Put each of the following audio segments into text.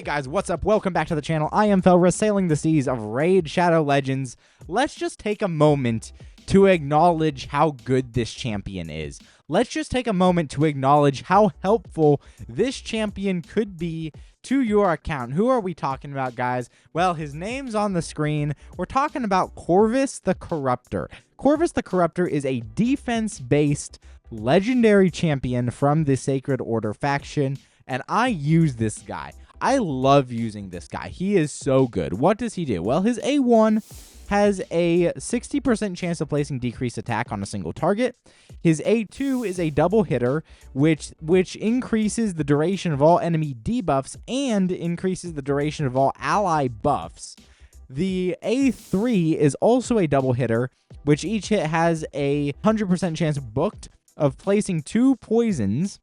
guys, what's up? Welcome back to the channel. I am Felra, sailing the seas of Raid Shadow Legends. Let's just take a moment to acknowledge how good this champion is. Let's just take a moment to acknowledge how helpful this champion could be to your account. Who are we talking about, guys? Well, his name's on the screen. We're talking about Corvis the Corruptor. Corvis the Corruptor is a defense-based legendary champion from the Sacred Order faction, and I use this guy. I love using this guy. He is so good. What does he do? Well, his A1 has a 60% chance of placing decreased attack on a single target. His A2 is a double hitter, which increases the duration of all enemy debuffs and increases the duration of all ally buffs. The A3 is also a double hitter, which each hit has a 100% chance booked of placing 2 poisons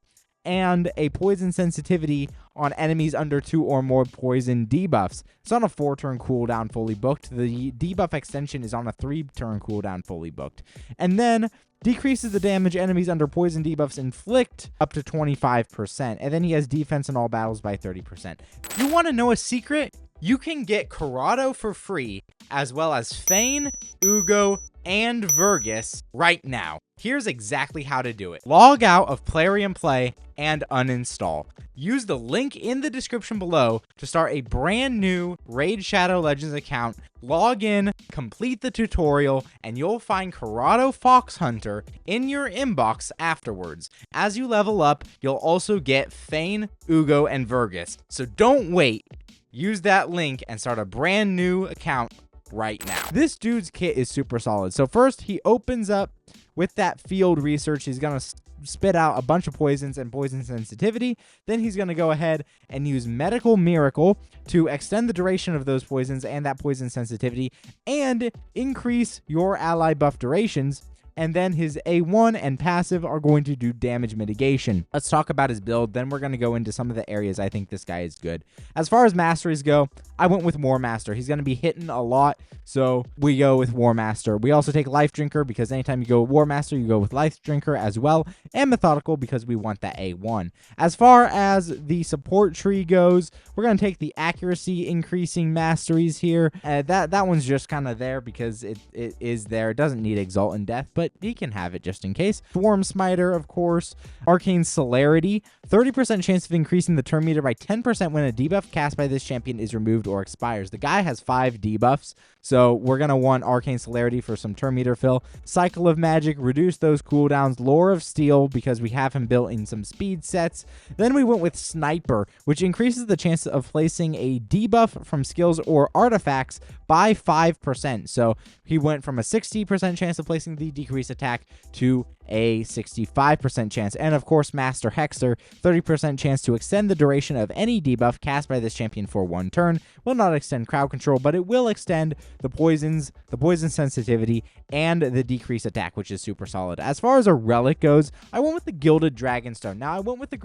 and a poison sensitivity on enemies under 2 or more poison debuffs. It's on a 4-turn cooldown fully booked. The debuff extension is on a 3-turn cooldown fully booked. And then decreases the damage enemies under poison debuffs inflict up to 25%. And then he has defense in all battles by 30%. You want to know a secret? You can get Corrado for free, as well as Fane, Ugo, and Vergus right now. Here's exactly how to do it. Log out of Plarium Play and uninstall. Use the link in the description below to start a brand new Raid Shadow Legends account. Log in, complete the tutorial, and you'll find Corrado Fox Hunter in your inbox afterwards. As you level up, you'll also get Fane, Ugo, and Vergus. So don't wait. Use that link and start a brand new account right now. This dude's kit is super solid. So first, he opens up with that field research. He's going to spit out a bunch of poisons and poison sensitivity. Then he's going to go ahead and use Medical Miracle to extend the duration of those poisons and that poison sensitivity and increase your ally buff durations. And then his A1 and passive are going to do damage mitigation. Let's talk about his build. Then we're going to go into some of the areas I think this guy is good. As far as masteries go, I went with War Master. He's going to be hitting a lot, so we go with War Master. We also take Life Drinker because anytime you go War Master, you go with Life Drinker as well. And Methodical because we want that A1. As far as the support tree goes, we're going to take the accuracy increasing masteries here. That one's just kind of there because it is there. It doesn't need Exalt in Death, but he can have it just in case. Swarm Smiter, of course. Arcane Celerity, 30% chance of increasing the turn meter by 10% when a debuff cast by this champion is removed or expires. The guy has 5 debuffs, so we're going to want Arcane Celerity for some turn meter fill. Cycle of Magic, reduce those cooldowns. Lore of Steel, because we have him built in some speed sets. Then we went with Sniper, which increases the chance of placing a debuff from skills or artifacts by 5%. So he went from a 60% chance of placing the decreased attack to a 65% chance. And of course, Master Hexer, 30% chance to extend the duration of any debuff cast by this champion for 1 turn. Will not extend crowd control, but it will extend the poisons, the poison sensitivity, and the decreased attack, which is super solid. As far as a relic goes, I went with the Gilded Dragonstone. Now, I went with the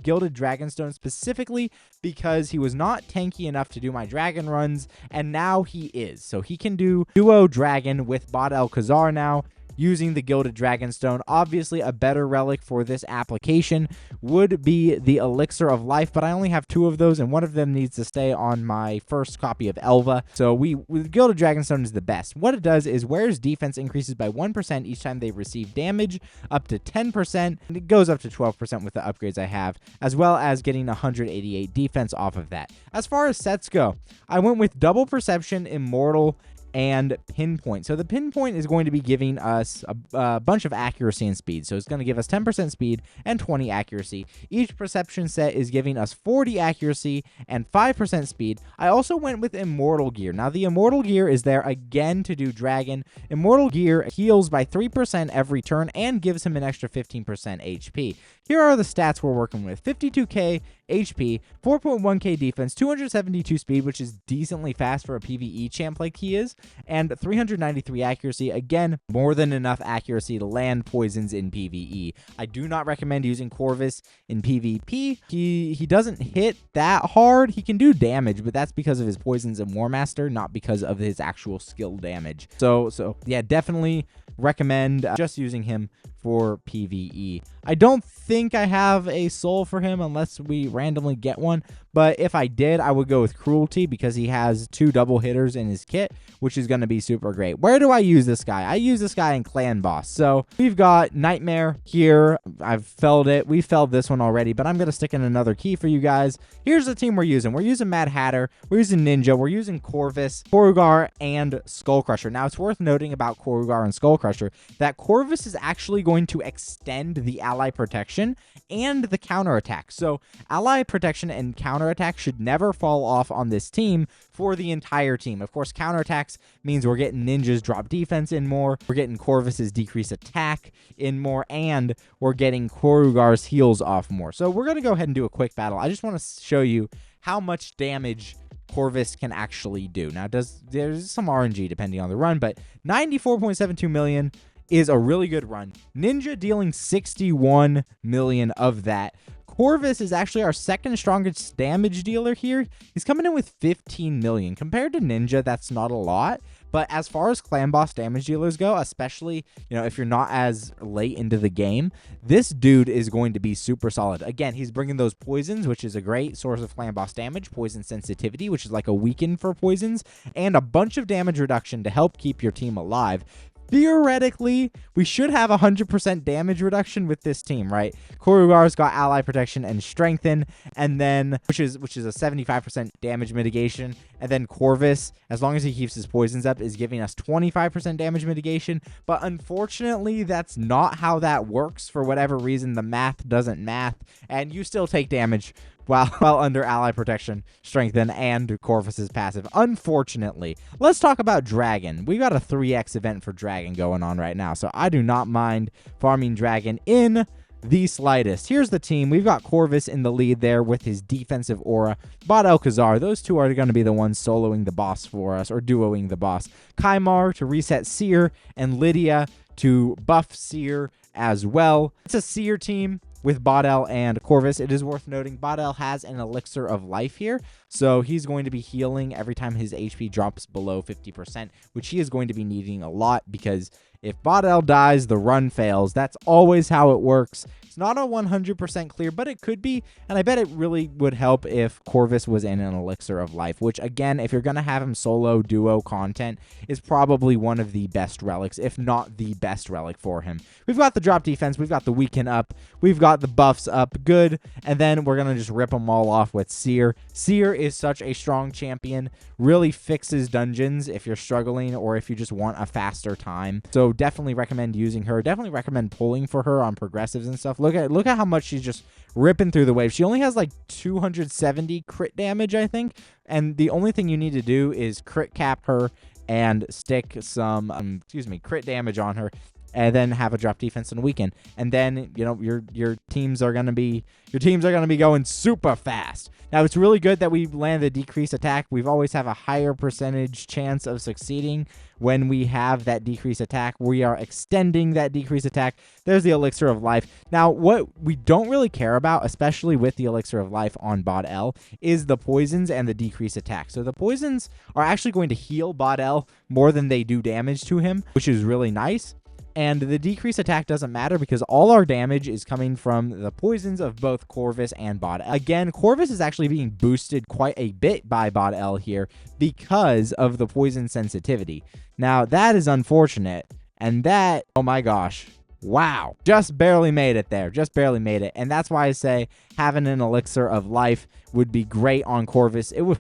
Gilded Dragonstone specifically because he was not tanky enough to do my dragon runs, and now he is. So he can do Duo Dragon with Bot El Khazar now, using the Gilded Dragonstone. Obviously, a better relic for this application would be the Elixir of Life, but I only have 2 of those, and one of them needs to stay on my first copy of Elva. So Gilded Dragonstone is the best. What it does is Wearer's defense increases by 1% each time they receive damage, up to 10%, and it goes up to 12% with the upgrades I have, as well as getting 188 defense off of that. As far as sets go, I went with Double Perception, Immortal, and Pinpoint. So the Pinpoint is going to be giving us a bunch of accuracy and speed. So it's going to give us 10% speed and 20 accuracy. Each perception set is giving us 40 accuracy and 5% speed. I also went with Immortal Gear. Now the Immortal Gear is there again to do Dragon. Immortal Gear heals by 3% every turn and gives him an extra 15% HP. Here are the stats we're working with. 52k HP, 4.1k defense, 272 speed, which is decently fast for a PvE champ like he is, and 393 accuracy. Again, more than enough accuracy to land poisons in PvE. I do not recommend using Corvis in PvP. He doesn't hit that hard. He can do damage, but that's because of his poisons and War Master, not because of his actual skill damage. So yeah, definitely recommend just using him for PvE. I don't think I have a soul for him unless we randomly get one, But if I did, I would go with Cruelty because he has 2 double hitters in his kit, which is going to be super great. Where do I use this guy? I use this guy in Clan Boss. So we've got Nightmare here. I've felled it. We felled this one already, but I'm going to stick in another key for you guys. Here's the team we're using. We're using Mad Hatter. We're using Ninja. We're using Corvus, Korugar, and Skull Crusher. Now, it's worth noting about Korugar and Skull Crusher that Corvus is actually going to extend the ally protection and the counterattack. So ally protection and counterattack should never fall off on this team for the entire team. Of course, counterattacks means we're getting Ninja's drop defense in more, we're getting Corvus's decrease attack in more, and we're getting Korugar's heals off more. So we're going to go ahead and do a quick battle. I just want to show you how much damage Corvus can actually do. Now, there's some RNG depending on the run, but 94.72 million is a really good run. Ninja dealing 61 million of that. Corvus is actually our second strongest damage dealer here. He's coming in with 15 million. Compared to Ninja, that's not a lot. But as far as Clan Boss damage dealers go, especially, if you're not as late into the game, this dude is going to be super solid. Again, he's bringing those poisons, which is a great source of Clan Boss damage, poison sensitivity, which is like a weaken for poisons, and a bunch of damage reduction to help keep your team alive. Theoretically, we should have 100% damage reduction with this team, right? Korugar's got ally protection and strengthen, and then which is a 75% damage mitigation, and then Corvus, as long as he keeps his poisons up, is giving us 25% damage mitigation. But unfortunately, that's not how that works. For whatever reason, the math doesn't math, and you still take damage while under ally protection, strengthen, and Corvus's passive. Unfortunately, let's talk about Dragon. We got a 3x event for Dragon going on right now, so I do not mind farming Dragon in the slightest. Here's the team. We've got Corvus in the lead there with his defensive aura. Bot Alcazar. Those two are going to be the ones soloing the boss for us, or duoing the boss. Kymar to reset Seer, and Lydia to buff Seer as well. It's a Seer team with Bot-El and Corvus. It is worth noting Bot-El has an elixir of life here, so he's going to be healing every time his HP drops below 50%, which he is going to be needing a lot, because if Bot-El dies, the run fails. That's always how it works. It's not a 100% clear, but it could be, and I bet it really would help if Corvus was in an elixir of life, which, again, if you're going to have him solo duo content, is probably one of the best relics, if not the best relic for him. We've got the drop defense, we've got the weaken up, we've got the buffs up, good, and then we're going to just rip them all off with Seer. Seer is such a strong champion, really fixes dungeons if you're struggling or if you just want a faster time. So definitely recommend using her. Definitely recommend pulling for her on progressives and stuff. Look at how much she's just ripping through the wave. She only has like 270 crit damage, I think, and the only thing you need to do is crit cap her and stick some crit damage on her, and then have a drop defense and weaken, and then your teams are gonna be going super fast. Now, it's really good that we land the decrease attack. We've always have a higher percentage chance of succeeding when we have that decrease attack. We are extending that decrease attack. There's the elixir of life. Now, what we don't really care about, especially with the elixir of life on Bot-El, is the poisons and the decrease attack. So the poisons are actually going to heal Bot-El more than they do damage to him, which is really nice. And the decrease attack doesn't matter because all our damage is coming from the poisons of both Corvus and Bot-El. Again, Corvus is actually being boosted quite a bit by Bot-El here because of the poison sensitivity. Now, that is unfortunate. And that, oh my gosh, wow, just barely made it there. Just barely made it. And that's why I say having an elixir of life would be great on Corvus. It would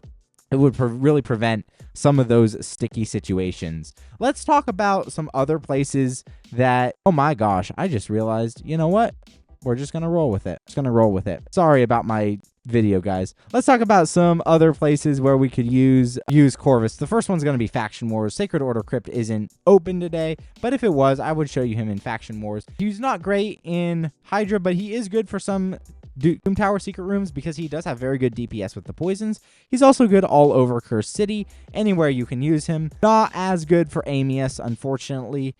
really prevent some of those sticky situations. Let's talk about some other places that, oh my gosh, I just realized, you know what? We're just going to roll with it. Just going to roll with it. Sorry about my video, guys. Let's talk about some other places where we could use Corvus. The first one's going to be Faction Wars. Sacred Order Crypt isn't open today, but if it was, I would show you him in Faction Wars. He's not great in Hydra, but he is good for some Doom Tower secret rooms because he does have very good DPS with the poisons. He's also good all over Cursed City, anywhere you can use him. Not as good for Amius, unfortunately,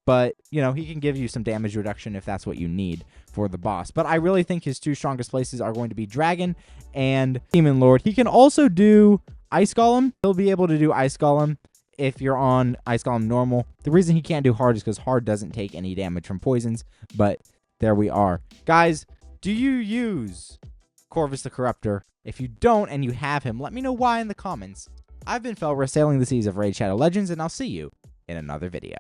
but, he can give you some damage reduction if that's what you need for the boss. But I really think his two strongest places are going to be Dragon and Demon Lord. He can also do Ice Golem. He'll be able to do Ice Golem if you're on Ice Golem normal. The reason he can't do Hard is because Hard doesn't take any damage from poisons, but there we are. Guys, do you use Corvis the Corruptor If you don't and you have him, let me know why in the comments. I've been Felra, sailing the seas of Raid Shadow Legends, and I'll see you in another video.